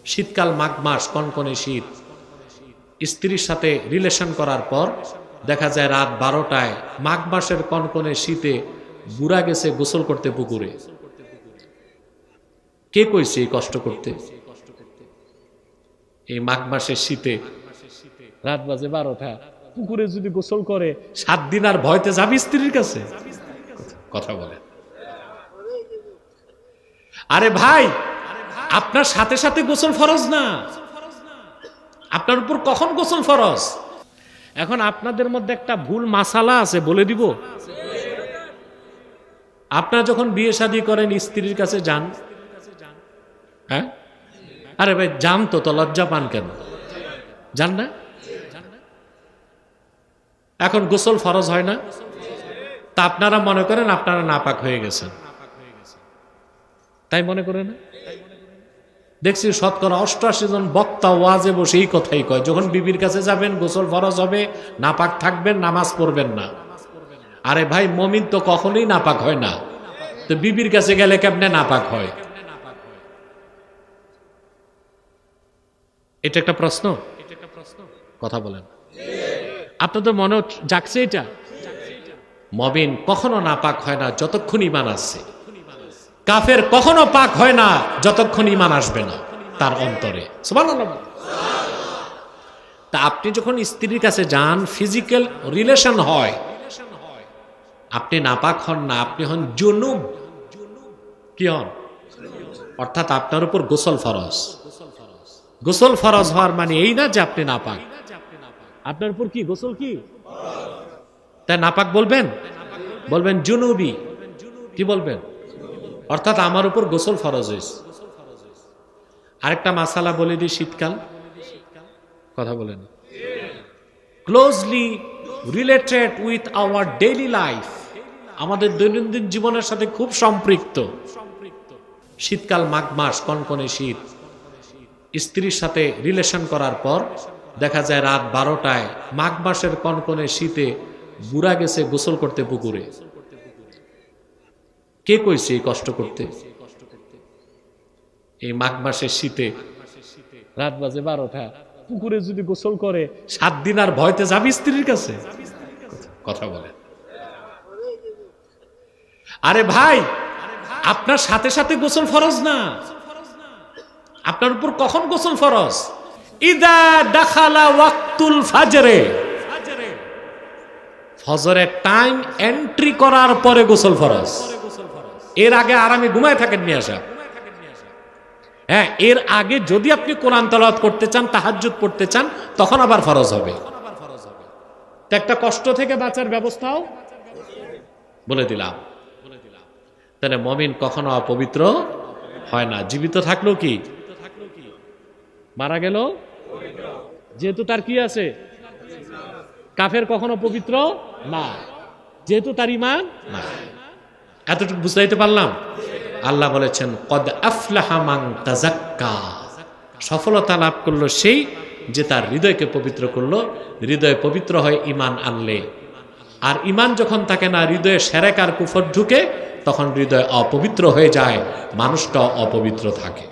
শীতকাল, মাঘ মাস, কনকনে শীত, স্ত্রীর সাথে রিলেশন করার পর দেখা যায় রাত 12টায় মাঘ মাসের কনকনে শীতে বুড়া গেছে গোসল করতে পুকুরে। কে কইছে এই কষ্ট করতে? এই মাঘ মাসের শীতে রাত বাজে 12টা, পুকুরে যদি গোসল করে 7 দিন আর ভয়তে যাবি স্ত্রীর কাছে? কথা বলে। আরে ভাই, আপনার সাথে সাথে গোসল ফরজ না, আপনার উপর কখন গোসল ফরজ? এখন আপনাদের মধ্যে একটা ভুল মাসালা আছে, বলে দিব। আপনারা যখন বিয়ে শাদী করেন স্ত্রীর কাছে যান, হ্যাঁ? আরে ভাই যান তো লজ্জা পান কেন? যান না? এখন গোসল ফরজ হয় না? তা আপনারা মনে করেন আপনারা নাপাক হয়ে গেছেন, তাই মনে করেন না? দেখছি শতকরা 88 জন বক্তা ওয়াজে বসে এই কথাই কয়, যখন বিবির কাছে যাবেন গোসল ফরজ হবে, নাপাক থাকবেন, নামাজ পড়বেন না। আরে ভাই, মুমিন তো কখনোই নাপাক হয় না, তো বিবির কাছে গেলে কেমনে নাপাক হয়? এটা একটা প্রশ্ন। কথা বলেন, আপনাদের মনে জাগছে এটা? মুমিন কখনো নাপাক হয় না যতক্ষণ ঈমান আছে। কাফের কখনো পাক হয় না যতক্ষণ ঈমান আসবে না তার অন্তরে। সুবহানাল্লাহ। তা আপনি যখন স্ত্রীর কাছে যান, ফিজিক্যাল রিলেশন হয়, আপনি নাপাক হন না, আপনি হন জুনুব। কি হন? অর্থাৎ আপনার উপর গোসল ফরজ। গোসল ফরজ হওয়ার মানে এই না যে আপনি নাপাক। আপনার উপর কি গোসল কি? তাই নাপাক বলবেন? বলবেন জুনুবি। কি বলবেন? অর্থাৎ আমার উপর গোসল ফরজ হয়েছে। আরেকটা মাসালা বলে দিই, শীতকাল। কথা বলেন। Closely related with our daily life, আমাদের দৈনন্দিন জীবনের সাথে খুব সম্পৃক্ত। শীতকাল, মাঘ মাস, কনকনে শীত, স্ত্রীর সাথে রিলেশন করার পর দেখা যায় রাত 12টায় মাঘ মাসের কনকনে শীতে বুড়া গেছে গোসল করতে পুকুরে। কে কইছে এই কষ্ট করতে? এই মাঘ মাসের শীতে রাত বাজে 12টা, পুকুরে যদি গোসল করে 7 দিন আর ভয়তে যাবি স্ত্রীর কাছে? কথা বলে। আরে ভাই, আপনার সাথে সাথে গোসল ফরজ না, আপনার উপর কখন গোসল ফরজ? ইদা দাখালা ওয়াক্তুল ফাজরে, ফজরের টাইম এন্ট্রি করার পরে গোসল ফরজ। এর আগে আরামে ঘুমায় থাকেন মিয়া সাহেব। হ্যাঁ, এর আগে যদি আপনি কোরআন তেলাওয়াত করতে চান, তাহাজ্জুদ পড়তে চান, তখন আবার ফরজ হবে। তো একটা কষ্ট থেকে বাঁচার ব্যবস্থাও বলে দিলাম। তাহলে মুমিন কখনো অপবিত্র হয় না। জীবিত থাকলো কি, মারা গেল, যেহেতু তার কি আছে? কাফের কখনো পবিত্র না, যেহেতু তার ঈমান না। এতটুকু বুঝাইতে পারলাম? আল্লাহ বলেছেন কদ আফলাহা মান তাযাক্কা, সফলতা লাভ করলো সেই যে তার হৃদয়কে পবিত্র করলো। হৃদয় পবিত্র হয় ঈমান আনলে। আর ঈমান যখন থাকে না, হৃদয়ে শিরক আর কুফর ঢুকে, তখন হৃদয় অপবিত্র হয়ে যায়, মানুষটাও অপবিত্র থাকে।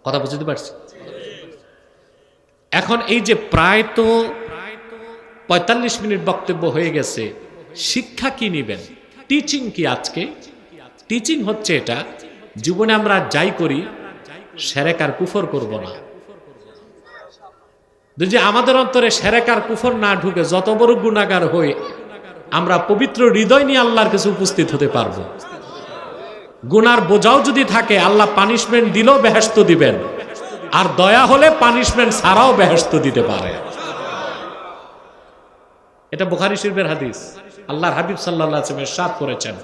কথা বুঝতে পারছি? এখন এই যে প্রায় তো 45 মিনিট বক্তব্য হয়ে গেছে, শিক্ষা কি নিবেন? টিচিং কি আজকে? টিচিং হচ্ছে এটা, জীবনে আমরা যাই করি শিরক আর কুফর করব না। যদি আমাদের অন্তরে শিরক আর কুফর না ঢুকে, যত বড় গুনাহগার হই, আমরা পবিত্র হৃদয় নিয়ে আল্লাহর কাছে উপস্থিত হতে পারবো। গুনার বোঝাও যদি থাকে, আল্লাহ পানিশমেন্ট দিলেও বেহেশত দিবেন, আর দয়া হলে পানিশমেন্ট ছাড়াও বেহেশত দিতে পারে। এটা বুখারী শরীফের হাদিস। আল্লাহর হাবিব সাল্লাল্লাহু আলাইহি ওয়াসাল্লাম ইরশাদ করেছেন,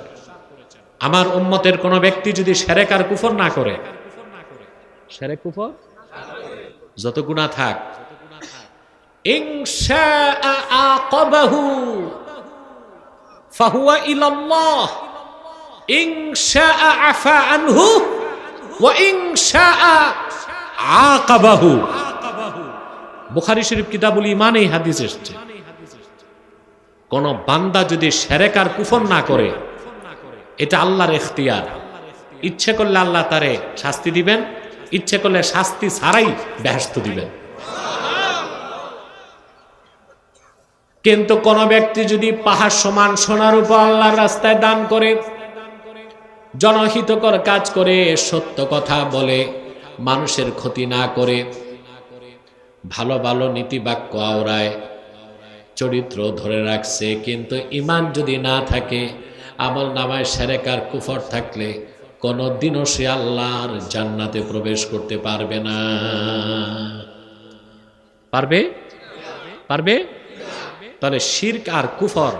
আমার উম্মতের কোন ব্যক্তি যদি শিরক আর কুফর না করে, শিরক কুফর যত গুনাহ থাক, ইনশাআ আকাবাহু ফাহুয়া ইলাল্লাহ, ইনশাআ আফা আনহু ওয়া ইনশাআ আকাবাহু। বুখারী শরীফ কিতাবুল ঈমান এই হাদিস এসেছে। কোন বান্দা যদি শিরক আর কুফর না করে, এটা আল্লাহর ইখতিয়ার। ইচ্ছে করলে আল্লাহ তারে শাস্তি দিবেন, ইচ্ছে করলে শাস্তি ছাড়াই বেহেশত দিবেন। কিন্তু কোন ব্যক্তি যদি পাহাড় সমান সোনার উপর আল্লাহর রাস্তায় দান করে, জনহিতকর কাজ করে, সত্য কথা বলে, মানুষের ক্ষতি না করে, ভালো ভালো নীতিবাক্য আওড়ায়, চরিত্র ধরে রাখছে, কিন্তু ঈমান যদি না থাকে, আমল নামায় শিরক আর কুফর থাকলে কোনদিনও সে আল্লাহর জান্নাতে প্রবেশ করতে পারবে না। পারবে? পারবে? তাহলে শিরক আর কুফর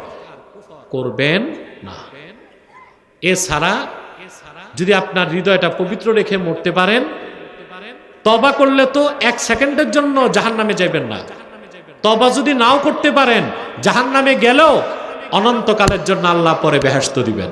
করবেন না। এছাড়া যদি আপনার হৃদয়টা পবিত্র রেখে মরতে পারেন, তওবা করলে তো 1 সেকেন্ডের জন্য জাহান্নামে যাবেন না। তওবা যদি নাও করতে পারেন, জাহান্নামে গেলেও অনন্তকালের জন্য আল্লাহ পরে বেহেশত দিবেন।